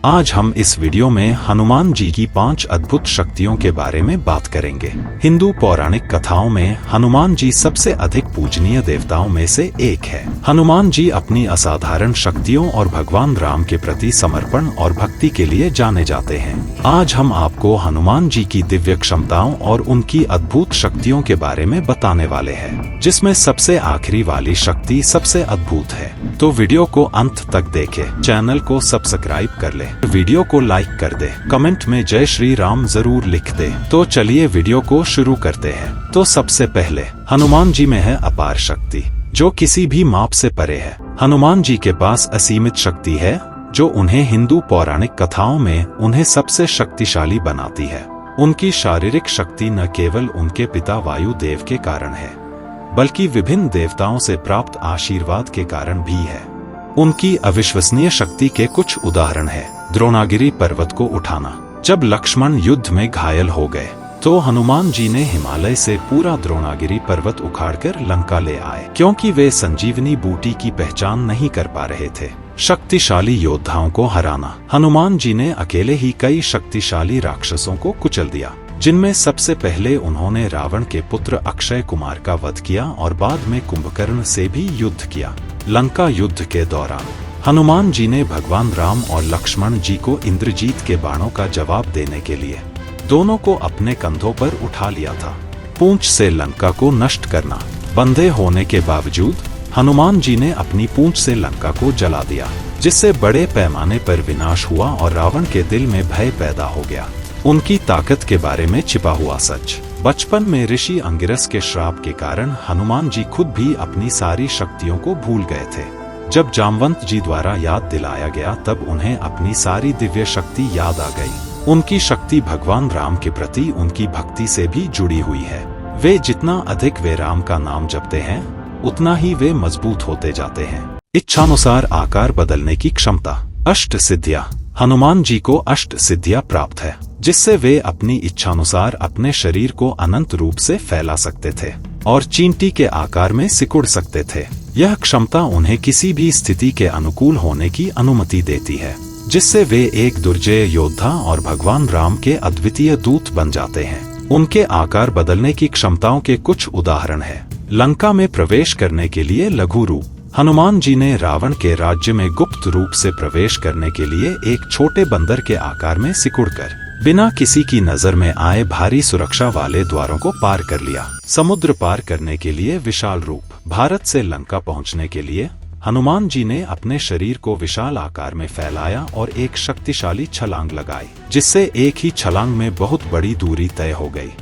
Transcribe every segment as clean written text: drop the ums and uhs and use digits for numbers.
आज हम इस वीडियो में हनुमान जी की 5 अद्भुत शक्तियों के बारे में बात करेंगे। हिंदू पौराणिक कथाओं में हनुमान जी सबसे अधिक पूजनीय देवताओं में से एक है। हनुमान जी अपनी असाधारण शक्तियों और भगवान राम के प्रति समर्पण और भक्ति के लिए जाने जाते हैं। आज हम आपको हनुमान जी की दिव्य क्षमताओं और उनकी अद्भुत शक्तियों के बारे में बताने वाले हैं, जिसमें सबसे आखिरी वाली शक्ति सबसे अद्भुत है। तो वीडियो को अंत तक देखें, चैनल को सब्सक्राइब कर ले, वीडियो को लाइक कर दे, कमेंट में जय श्री राम जरूर लिख दे। तो चलिए वीडियो को शुरू करते हैं। तो सबसे पहले हनुमान जी में है अपार शक्ति, जो किसी भी माप से परे है। हनुमान जी के पास असीमित शक्ति है, जो उन्हें हिंदू पौराणिक कथाओं में उन्हें सबसे शक्तिशाली बनाती है। उनकी शारीरिक शक्ति न केवल उनके पिता वायुदेव के कारण है, बल्कि विभिन्न देवताओं से प्राप्त आशीर्वाद के कारण भी है। उनकी अविश्वसनीय शक्ति के कुछ उदाहरण हैं। द्रोणागिरी पर्वत को उठाना। जब लक्ष्मण युद्ध में घायल हो गए तो हनुमान जी ने हिमालय से पूरा द्रोणागिरी पर्वत उखाड़कर लंका ले आए, क्योंकि वे संजीवनी बूटी की पहचान नहीं कर पा रहे थे। शक्तिशाली योद्धाओं को हराना। हनुमान जी ने अकेले ही कई शक्तिशाली राक्षसों को कुचल दिया, जिनमें सबसे पहले उन्होंने रावण के पुत्र अक्षय कुमार का वध किया और बाद में कुंभकर्ण से भी युद्ध किया। लंका युद्ध के दौरान हनुमान जी ने भगवान राम और लक्ष्मण जी को इंद्रजीत के बाणों का जवाब देने के लिए दोनों को अपने कंधों पर उठा लिया था। पूंछ से लंका को नष्ट करना। बंधे होने के बावजूद हनुमान जी ने अपनी पूंछ से लंका को जला दिया, जिससे बड़े पैमाने पर विनाश हुआ और रावण के दिल में भय पैदा हो गया। उनकी ताकत के बारे में छिपा हुआ सच। बचपन में ऋषि अंगिरस के श्राप के कारण हनुमान जी खुद भी अपनी सारी शक्तियों को भूल गए थे। जब जामवंत जी द्वारा याद दिलाया गया तब उन्हें अपनी सारी दिव्य शक्ति याद आ गई। उनकी शक्ति भगवान राम के प्रति उनकी भक्ति से भी जुड़ी हुई है। वे जितना अधिक वे राम का नाम जपते हैं, उतना ही वे मजबूत होते जाते हैं। इच्छानुसार आकार बदलने की क्षमता। अष्ट सिद्धियां। हनुमान जी को अष्ट सिद्धियां प्राप्त है, जिससे वे अपनी इच्छानुसार अपने शरीर को अनंत रूप से फैला सकते थे और चींटी के आकार में सिकुड़ सकते थे। यह क्षमता उन्हें किसी भी स्थिति के अनुकूल होने की अनुमति देती है, जिससे वे एक दुर्जय योद्धा और भगवान राम के अद्वितीय दूत बन जाते हैं। उनके आकार बदलने की क्षमताओं के कुछ उदाहरण हैं। लंका में प्रवेश करने के लिए लघु रूप। हनुमान जी ने रावण के राज्य में गुप्त रूप से प्रवेश करने के लिए एक छोटे बंदर के आकार में सिकुड़कर बिना किसी की नजर में आए भारी सुरक्षा वाले द्वारों को पार कर लिया। समुद्र पार करने के लिए विशाल रूप। भारत से लंका पहुंचने के लिए हनुमान जी ने अपने शरीर को विशाल आकार में फैलाया और एक शक्तिशाली छलांग लगाई, जिससे एक ही छलांग में बहुत बड़ी दूरी तय हो गई।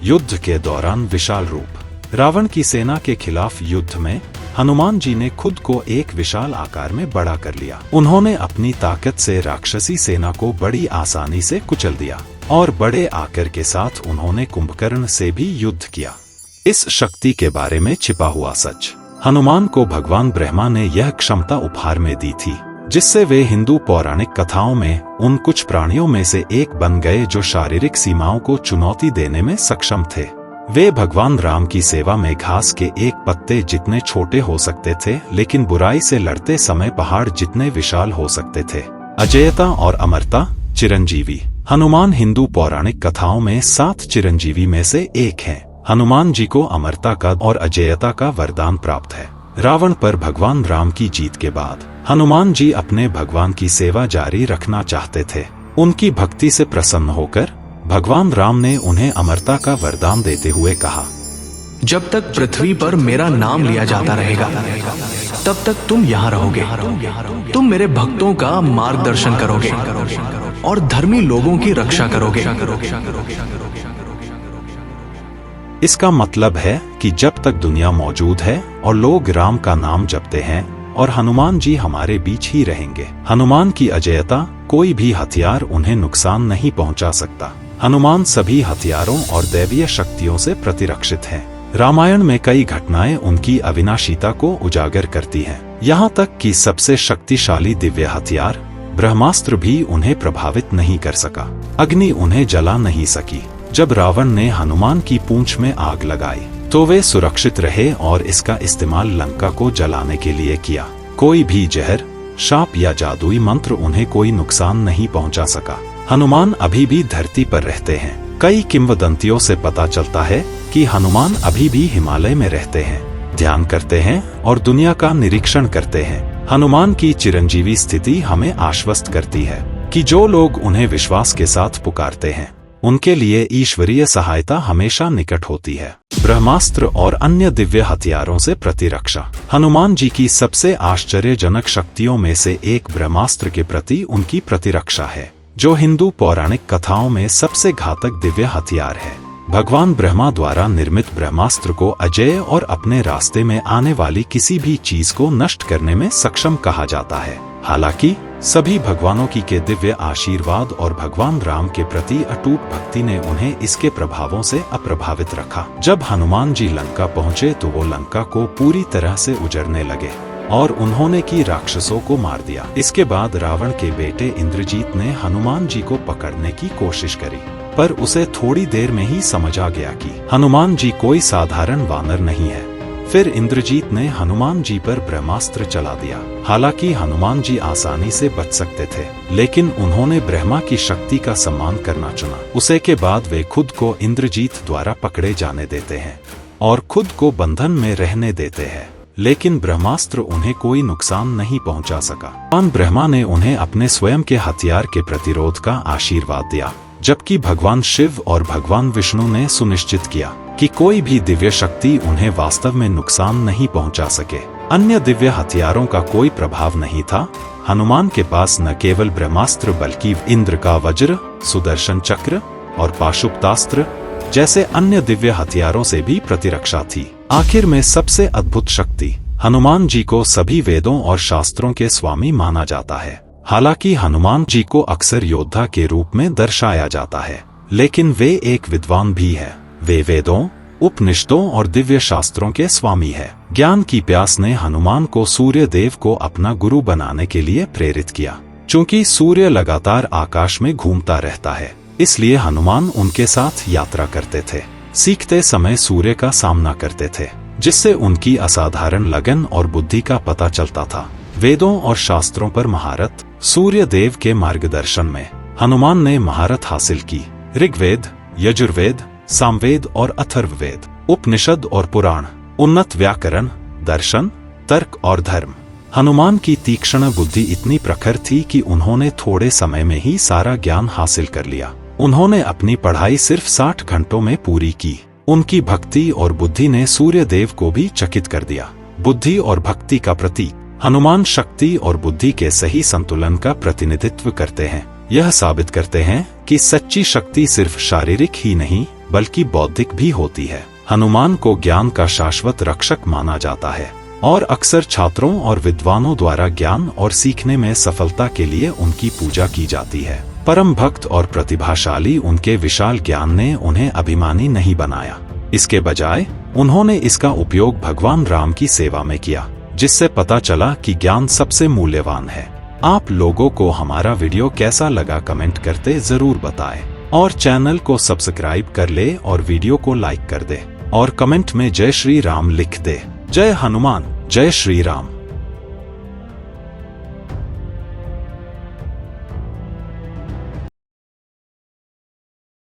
युद्ध के दौरान विशाल रूप। रावण की सेना के खिलाफ युद्ध में हनुमान जी ने खुद को एक विशाल आकार में बड़ा कर लिया। उन्होंने अपनी ताकत से राक्षसी सेना को बड़ी आसानी से कुचल दिया और बड़े आकार के साथ उन्होंने कुंभकर्ण से भी युद्ध किया। इस शक्ति के बारे में छिपा हुआ सच। हनुमान को भगवान ब्रह्मा ने यह क्षमता उपहार में दी थी, जिससे वे हिंदू पौराणिक कथाओं में उन कुछ प्राणियों में से एक बन गए जो शारीरिक सीमाओं को चुनौती देने में सक्षम थे। वे भगवान राम की सेवा में घास के एक पत्ते जितने छोटे हो सकते थे, लेकिन बुराई से लड़ते समय पहाड़ जितने विशाल हो सकते थे। अजेयता और अमरता। चिरंजीवी। हनुमान हिंदू पौराणिक कथाओं में 7 चिरंजीवी में से एक हैं। हनुमान जी को अमरता का और अजेयता का वरदान प्राप्त है। रावण पर भगवान राम की जीत के बाद हनुमान जी अपने भगवान की सेवा जारी रखना चाहते थे। उनकी भक्ति से प्रसन्न होकर भगवान राम ने उन्हें अमरता का वरदान देते हुए कहा, जब तक पृथ्वी पर मेरा नाम लिया जाता रहेगा, तब तक तुम यहाँ रहोगे। तुम मेरे भक्तों का मार्गदर्शन करोगे और धर्मी लोगों की रक्षा करोगे। इसका मतलब है कि जब तक दुनिया मौजूद है और लोग राम का नाम जपते हैं, और हनुमान जी हमारे बीच ही रहेंगे। हनुमान की अजेयता। कोई भी हथियार उन्हें नुकसान नहीं पहुंचा सकता। हनुमान सभी हथियारों और दैवीय शक्तियों से प्रतिरक्षित हैं। रामायण में कई घटनाएं उनकी अविनाशीता को उजागर करती हैं। यहाँ तक कि सबसे शक्तिशाली दिव्य हथियार ब्रह्मास्त्र भी उन्हें प्रभावित नहीं कर सका। अग्नि उन्हें जला नहीं सकी। जब रावण ने हनुमान की पूंछ में आग लगाई तो वे सुरक्षित रहे और इसका इस्तेमाल लंका को जलाने के लिए किया। कोई भी जहर शाप या जादुई मंत्र उन्हें कोई नुकसान नहीं पहुंचा सका। हनुमान अभी भी धरती पर रहते हैं। कई किंवदंतियों से पता चलता है कि हनुमान अभी भी हिमालय में रहते हैं, ध्यान करते हैं और दुनिया का निरीक्षण करते हैं। हनुमान की चिरंजीवी स्थिति हमें आश्वस्त करती है कि जो लोग उन्हें विश्वास के साथ पुकारते हैं उनके लिए ईश्वरीय सहायता हमेशा निकट होती है। ब्रह्मास्त्र और अन्य दिव्य हथियारों से प्रतिरक्षा। हनुमान जी की सबसे आश्चर्यजनक शक्तियों में से एक ब्रह्मास्त्र के प्रति उनकी प्रतिरक्षा है, जो हिंदू पौराणिक कथाओं में सबसे घातक दिव्य हथियार है। भगवान ब्रह्मा द्वारा निर्मित ब्रह्मास्त्र को अजेय और अपने रास्ते में आने वाली किसी भी चीज को नष्ट करने में सक्षम कहा जाता है। हालांकि सभी भगवानों के दिव्य आशीर्वाद और भगवान राम के प्रति अटूट भक्ति ने उन्हें इसके प्रभावों से अप्रभावित रखा। जब हनुमान जी लंका पहुंचे तो वो लंका को पूरी तरह से उजड़ने लगे और उन्होंने की राक्षसों को मार दिया। इसके बाद रावण के बेटे इंद्रजीत ने हनुमान जी को पकड़ने की कोशिश करी, पर उसे थोड़ी देर में ही समझ आ गया कि हनुमान जी कोई साधारण वानर नहीं है। फिर इंद्रजीत ने हनुमान जी पर ब्रह्मास्त्र चला दिया। हालांकि हनुमान जी आसानी से बच सकते थे, लेकिन उन्होंने ब्रह्मा की शक्ति का सम्मान करना चुना। उसे के बाद वे खुद को इंद्रजीत द्वारा पकड़े जाने देते हैं और खुद को बंधन में रहने देते हैं, लेकिन ब्रह्मास्त्र उन्हें कोई नुकसान नहीं पहुंचा सका। भगवान ब्रह्मा ने उन्हें अपने स्वयं के हथियार के प्रतिरोध का आशीर्वाद दिया, जबकि भगवान शिव और भगवान विष्णु ने सुनिश्चित किया कि कोई भी दिव्य शक्ति उन्हें वास्तव में नुकसान नहीं पहुंचा सके। अन्य दिव्य हथियारों का कोई प्रभाव नहीं था। हनुमान के पास न केवल ब्रह्मास्त्र बल्कि इंद्र का वज्र, सुदर्शन चक्र और पाशुपतास्त्र जैसे अन्य दिव्य हथियारों से भी प्रतिरक्षा थी। आखिर में सबसे अद्भुत शक्ति, हनुमान जी को सभी वेदों और शास्त्रों के स्वामी माना जाता है। हालांकि हनुमान जी को अक्सर योद्धा के रूप में दर्शाया जाता है, लेकिन वे एक विद्वान भी है। वे वेदों, उपनिषदों और दिव्य शास्त्रों के स्वामी है। ज्ञान की प्यास ने हनुमान को सूर्य देव को अपना गुरु बनाने के लिए प्रेरित किया। चूंकि सूर्य लगातार आकाश में घूमता रहता है, इसलिए हनुमान उनके साथ यात्रा करते थे, सीखते समय सूर्य का सामना करते थे, जिससे उनकी असाधारण लगन और बुद्धि का पता चलता था। वेदों और शास्त्रों पर महारत। सूर्य देव के मार्गदर्शन में हनुमान ने महारत हासिल की। ऋग्वेद, यजुर्वेद, सामवेद और अथर्ववेद, उपनिषद और पुराण, उन्नत व्याकरण, दर्शन, तर्क और धर्म। हनुमान की तीक्ष्ण बुद्धि इतनी प्रखर थी कि उन्होंने थोड़े समय में ही सारा ज्ञान हासिल कर लिया। उन्होंने अपनी पढ़ाई सिर्फ 60 घंटों में पूरी की। उनकी भक्ति और बुद्धि ने सूर्य देव को भी चकित कर दिया। बुद्धि और भक्ति का प्रतीक, हनुमान शक्ति और बुद्धि के सही संतुलन का प्रतिनिधित्व करते हैं। यह साबित करते हैं कि सच्ची शक्ति सिर्फ शारीरिक ही नहीं बल्कि बौद्धिक भी होती है। हनुमान को ज्ञान का शाश्वत रक्षक माना जाता है और अक्सर छात्रों और विद्वानों द्वारा ज्ञान और सीखने में सफलता के लिए उनकी पूजा की जाती है। परम भक्त और प्रतिभाशाली उनके विशाल ज्ञान ने उन्हें अभिमानी नहीं बनाया। इसके बजाय उन्होंने इसका उपयोग भगवान राम की सेवा में किया, जिससे पता चला कि ज्ञान सबसे मूल्यवान है। आप लोगों को हमारा वीडियो कैसा लगा कमेंट करते जरूर बताएं और चैनल को सब्सक्राइब कर ले और वीडियो को लाइक कर दे और कमेंट में जय श्री राम लिख दे। जय हनुमान, जय श्री राम।